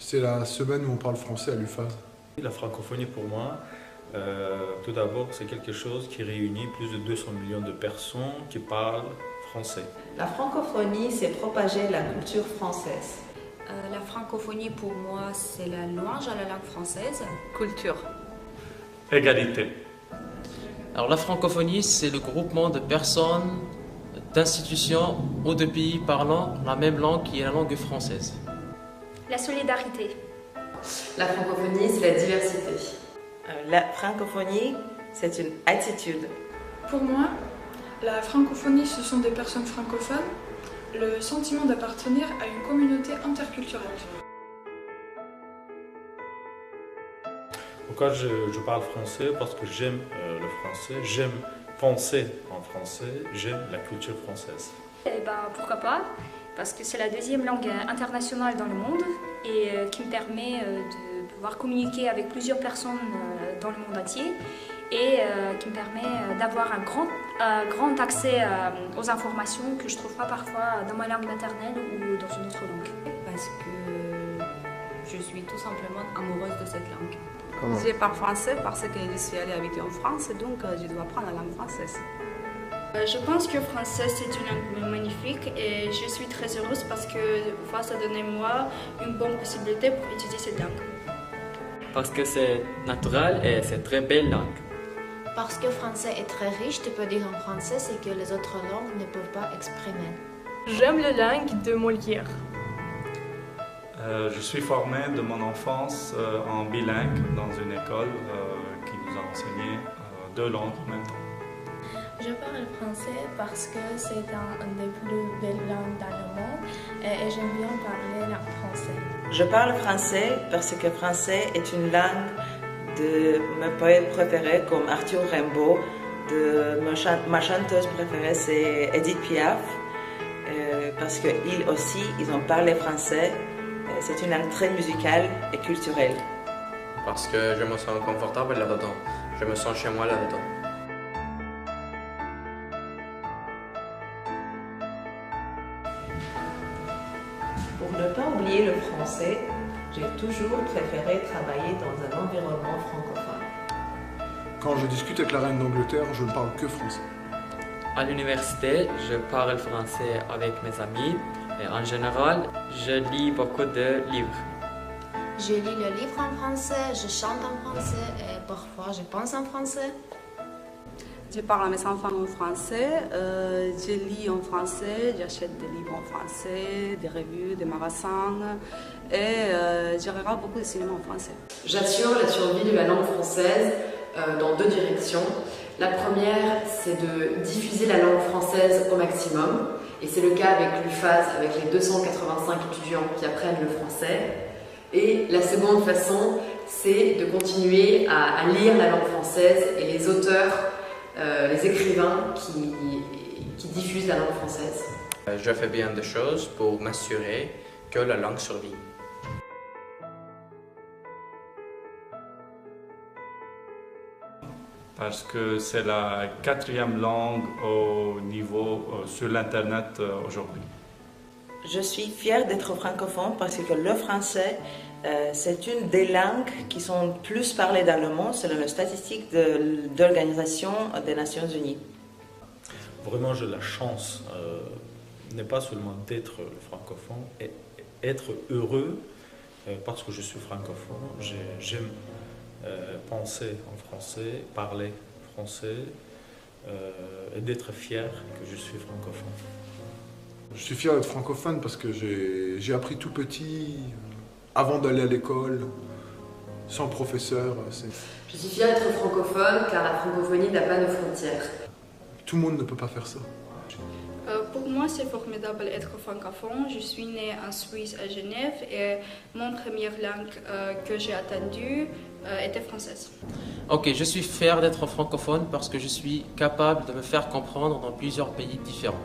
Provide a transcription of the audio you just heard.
C'est la semaine où on parle français à l'UFAS. La francophonie pour moi, tout d'abord, c'est quelque chose qui réunit plus de 200 millions de personnes qui parlent français. La francophonie, c'est propager la culture française. La francophonie pour moi, c'est la louange à la langue française. Culture. Égalité. Alors la francophonie, c'est le groupement de personnes, d'institutions ou de pays parlant la même langue qui est la langue française. La solidarité. La francophonie, c'est la diversité. La francophonie, c'est une attitude. Pour moi, la francophonie, ce sont des personnes francophones, le sentiment d'appartenir à une communauté interculturelle. Pourquoi je parle français? Parce que j'aime le français, j'aime penser en français, j'aime la culture française. Et pourquoi pas? Parce que c'est la deuxième langue internationale dans le monde et qui me permet de pouvoir communiquer avec plusieurs personnes dans le monde entier et qui me permet d'avoir un grand accès aux informations que je ne trouve pas parfois dans ma langue maternelle ou dans une autre langue. Parce que je suis tout simplement amoureuse de cette langue. Je parle français parce que je suis allée habiter en France, donc je dois apprendre la langue française. Je pense que le français c'est une langue magnifique et je suis très heureuse parce que ça donne moi une bonne possibilité pour étudier cette langue. Parce que c'est naturel et c'est une très belle langue. Parce que le français est très riche, tu peux dire en français ce que les autres langues ne peuvent pas exprimer. J'aime la langue de Molière. Je suis formé de mon enfance en bilingue dans une école qui nous a enseigné deux langues en même temps. Je parle français parce que c'est une des plus belles langues dans le monde et j'aime bien parler le français. Je parle français parce que le français est une langue de mes poètes préférés comme Arthur Rimbaud, de ma chanteuse préférée c'est Edith Piaf, parce qu'ils aussi ils ont parlé français. C'est une langue très musicale et culturelle. Parce que je me sens confortable là-dedans. Je me sens chez moi là-dedans. Pour ne pas oublier le français, j'ai toujours préféré travailler dans un environnement francophone. Quand je discute avec la reine d'Angleterre, je ne parle que français. À l'université, je parle français avec mes amis. Et en général, je lis beaucoup de livres. Je lis le livre en français, je chante en français et parfois je pense en français. Je parle à mes enfants en français, je lis en français, j'achète des livres en français, des revues, des magasins et je regarde beaucoup de cinéma en français. J'assure la survie de la langue française dans deux directions. La première, c'est de diffuser la langue française au maximum. Et c'est le cas avec l'UFAS, avec les 285 étudiants qui apprennent le français. Et la seconde façon, c'est de continuer à lire la langue française et les auteurs, les écrivains qui diffusent la langue française. Je fais bien des choses pour m'assurer que la langue survit. Parce que c'est la quatrième langue au niveau sur l'Internet aujourd'hui. Je suis fière d'être francophone parce que le français, c'est une des langues qui sont plus parlées dans le monde selon les statistiques de l'Organisation des Nations Unies. Vraiment, j'ai la chance, n'est pas seulement d'être francophone, et être heureux parce que je suis francophone. J'aime penser en français, parler français et d'être fier que je suis francophone. Je suis fier d'être francophone parce que j'ai appris tout petit, avant d'aller à l'école, sans professeur. Je suis fière d'être francophone car la francophonie n'a pas de frontières. Tout le monde ne peut pas faire ça. Pour moi, c'est formidable d'être francophone. Je suis née en Suisse à Genève et mon première langue que j'ai attendue était française. Ok, je suis fier d'être francophone parce que je suis capable de me faire comprendre dans plusieurs pays différents.